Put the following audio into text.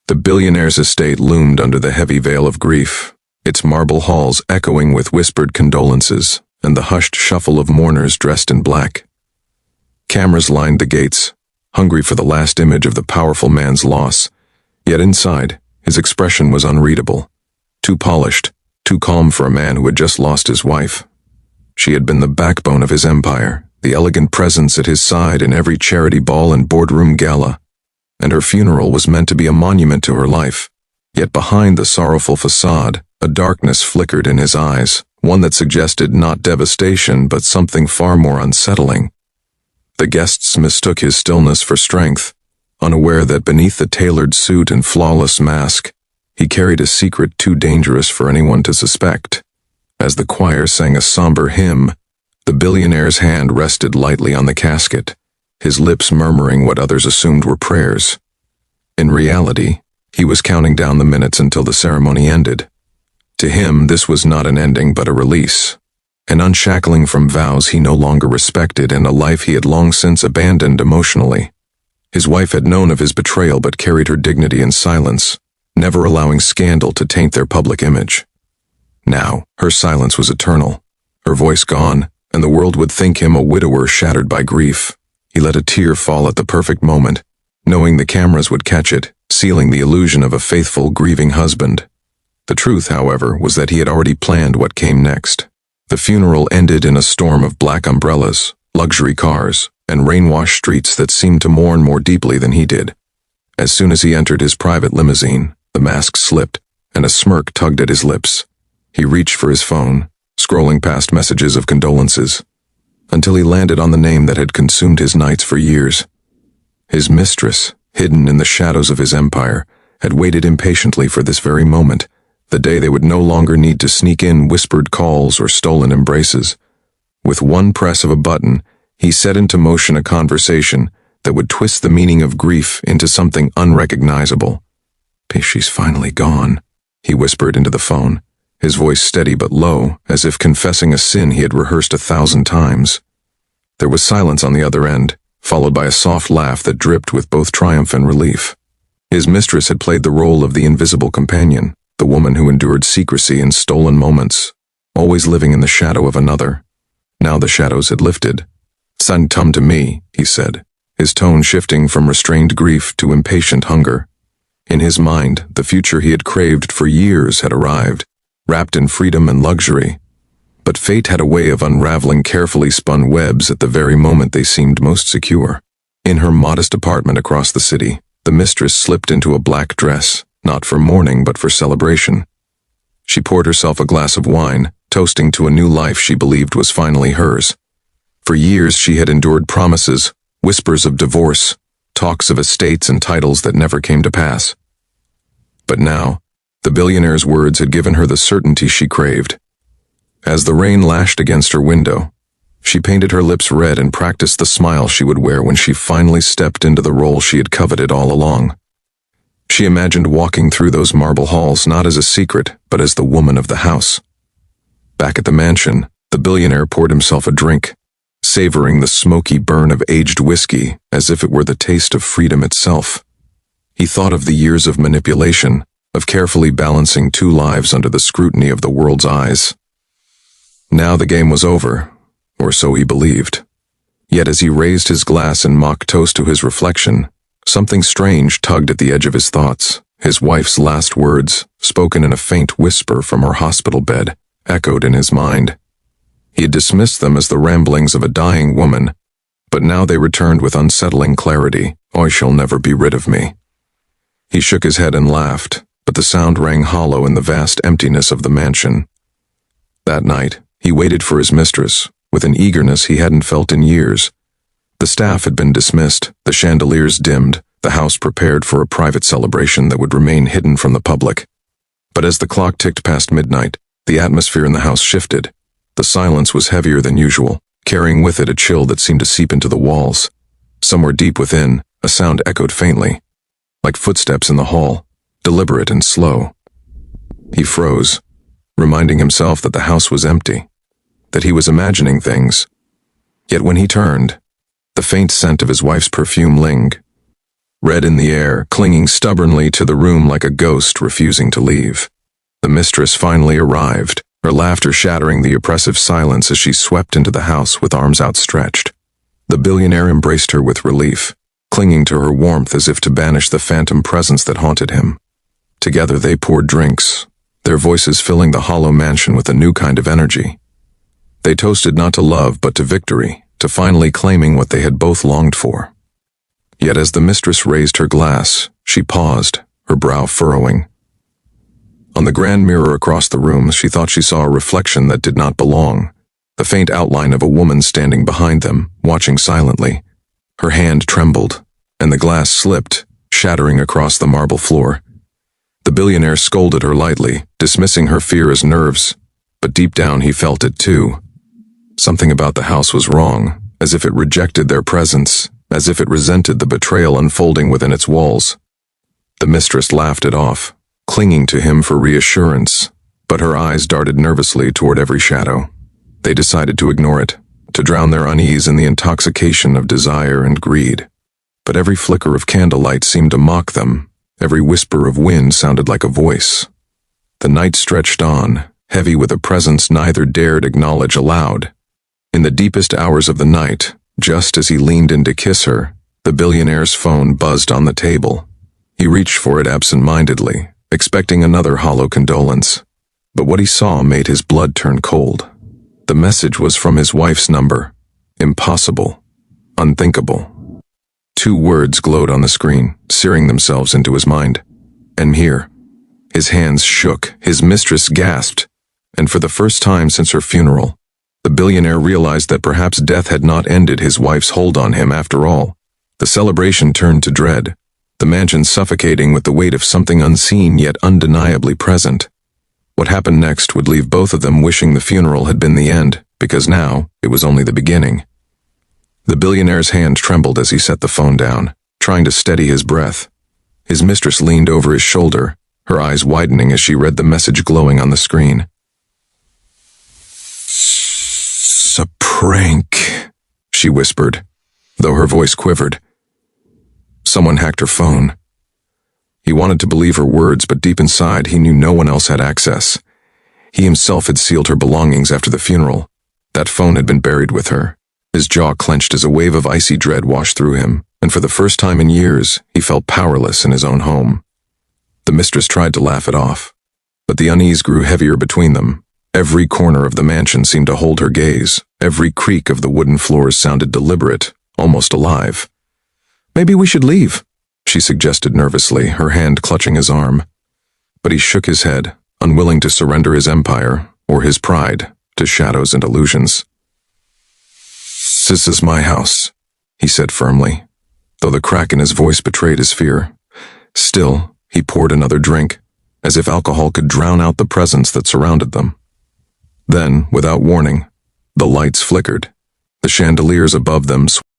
The billionaire's estate loomed under the heavy veil of grief, its marble halls echoing with whispered condolences and the hushed shuffle of mourners dressed in black. Cameras lined the gates, hungry for the last image of the powerful man's loss, yet inside, his expression was unreadable, too polished, too calm for a man who had just lost his wife. She had been the backbone of his empire, the elegant presence at his side in every charity ball and boardroom gala, and her funeral was meant to be a monument to her life. Yet behind the sorrowful facade, a darkness flickered in his eyes, one that suggested not devastation but something far more unsettling. The guests mistook his stillness for strength, unaware that beneath the tailored suit and flawless mask, he carried a secret too dangerous for anyone to suspect. As the choir sang a somber hymn, the billionaire's hand rested lightly on the casket, his lips murmuring what others assumed were prayers. In reality, he was counting down the minutes until the ceremony ended. To him, this was not an ending but a release, an unshackling from vows he no longer respected and a life he had long since abandoned emotionally. His wife had known of his betrayal but carried her dignity in silence, never allowing scandal to taint their public image. Now, her silence was eternal, her voice gone, and the world would think him a widower shattered by grief. He let a tear fall at the perfect moment, knowing the cameras would catch it, sealing the illusion of a faithful, grieving husband. The truth, however, was that he had already planned what came next. The funeral ended in a storm of black umbrellas, luxury cars, and rain-washed streets that seemed to mourn more deeply than he did. As soon as he entered his private limousine, the mask slipped, and a smirk tugged at his lips. He reached for his phone, scrolling past messages of condolences, until he landed on the name that had consumed his nights for years. His mistress, hidden in the shadows of his empire, had waited impatiently for this very moment, the day they would no longer need to sneak in whispered calls or stolen embraces. With one press of a button, he set into motion a conversation that would twist the meaning of grief into something unrecognizable. "She's finally gone," he whispered into the phone, his voice steady but low, as if confessing a sin he had rehearsed 1,000 times. There was silence on the other end, followed by a soft laugh that dripped with both triumph and relief. His mistress had played the role of the invisible companion, the woman who endured secrecy and stolen moments, always living in the shadow of another. Now the shadows had lifted. "Son, come to me," he said, his tone shifting from restrained grief to impatient hunger. In his mind, the future he had craved for years had arrived, wrapped in freedom and luxury. But fate had a way of unraveling carefully spun webs at the very moment they seemed most secure. In her modest apartment across the city, the mistress slipped into a black dress, not for mourning but for celebration. She poured herself a glass of wine, toasting to a new life she believed was finally hers. For years she had endured promises, whispers of divorce, talks of estates and titles that never came to pass. But now, the billionaire's words had given her the certainty she craved. As the rain lashed against her window, she painted her lips red and practiced the smile she would wear when she finally stepped into the role she had coveted all along. She imagined walking through those marble halls not as a secret, but as the woman of the house. Back at the mansion, the billionaire poured himself a drink, savoring the smoky burn of aged whiskey as if it were the taste of freedom itself. He thought of the years of manipulation, of carefully balancing two lives under the scrutiny of the world's eyes. Now the game was over, or so he believed. Yet as he raised his glass in mock toast to his reflection, something strange tugged at the edge of his thoughts. His wife's last words, spoken in a faint whisper from her hospital bed, echoed in his mind. He had dismissed them as the ramblings of a dying woman, but now they returned with unsettling clarity. "I shall never be rid of me." He shook his head and laughed, but the sound rang hollow in the vast emptiness of the mansion. That night, he waited for his mistress, with an eagerness he hadn't felt in years. The staff had been dismissed, the chandeliers dimmed, the house prepared for a private celebration that would remain hidden from the public. But as the clock ticked past midnight, the atmosphere in the house shifted. The silence was heavier than usual, carrying with it a chill that seemed to seep into the walls. Somewhere deep within, a sound echoed faintly, like footsteps in the hall, deliberate and slow. He froze, reminding himself that the house was empty, that he was imagining things. Yet when he turned, the faint scent of his wife's perfume lingered. red in the air, clinging stubbornly to the room like a ghost refusing to leave. The mistress finally arrived, her laughter shattering the oppressive silence as she swept into the house with arms outstretched. The billionaire embraced her with relief, clinging to her warmth as if to banish the phantom presence that haunted him. Together they poured drinks, their voices filling the hollow mansion with a new kind of energy. They toasted not to love but to victory, to finally claiming what they had both longed for. Yet as the mistress raised her glass, she paused, her brow furrowing. On the grand mirror across the room, she thought she saw a reflection that did not belong, the faint outline of a woman standing behind them, watching silently. Her hand trembled, and the glass slipped, shattering across the marble floor. The billionaire scolded her lightly, dismissing her fear as nerves, but deep down he felt it too. Something about the house was wrong, as if it rejected their presence, as if it resented the betrayal unfolding within its walls. The mistress laughed it off, clinging to him for reassurance, but her eyes darted nervously toward every shadow. They decided to ignore it, to drown their unease in the intoxication of desire and greed. But every flicker of candlelight seemed to mock them, every whisper of wind sounded like a voice. The night stretched on, heavy with a presence neither dared acknowledge aloud. In the deepest hours of the night, just as he leaned in to kiss her, the billionaire's phone buzzed on the table. He reached for it absent-mindedly, expecting another hollow condolence. But what he saw made his blood turn cold. The message was from his wife's number. Impossible. Unthinkable. 2 words glowed on the screen, searing themselves into his mind. "I'm here." His hands shook, his mistress gasped, and for the first time since her funeral, the billionaire realized that perhaps death had not ended his wife's hold on him after all. The celebration turned to dread, the mansion suffocating with the weight of something unseen yet undeniably present. What happened next would leave both of them wishing the funeral had been the end, because now it was only the beginning. The billionaire's hand trembled as he set the phone down, trying to steady his breath. His mistress leaned over his shoulder, her eyes widening as she read the message glowing on the screen. "It's a prank," she whispered, though her voice quivered. Someone hacked her phone. He wanted to believe her words, but deep inside he knew no one else had access. He himself had sealed her belongings after the funeral. That phone had been buried with her. His jaw clenched as a wave of icy dread washed through him, and for the first time in years, he felt powerless in his own home. The mistress tried to laugh it off, but the unease grew heavier between them. Every corner of the mansion seemed to hold her gaze. Every creak of the wooden floors sounded deliberate, almost alive. "Maybe we should leave," she suggested nervously, her hand clutching his arm. But he shook his head, unwilling to surrender his empire, or his pride, to shadows and illusions. "This is my house," he said firmly, though the crack in his voice betrayed his fear. Still, he poured another drink, as if alcohol could drown out the presence that surrounded them. Then, without warning, the lights flickered. The chandeliers above them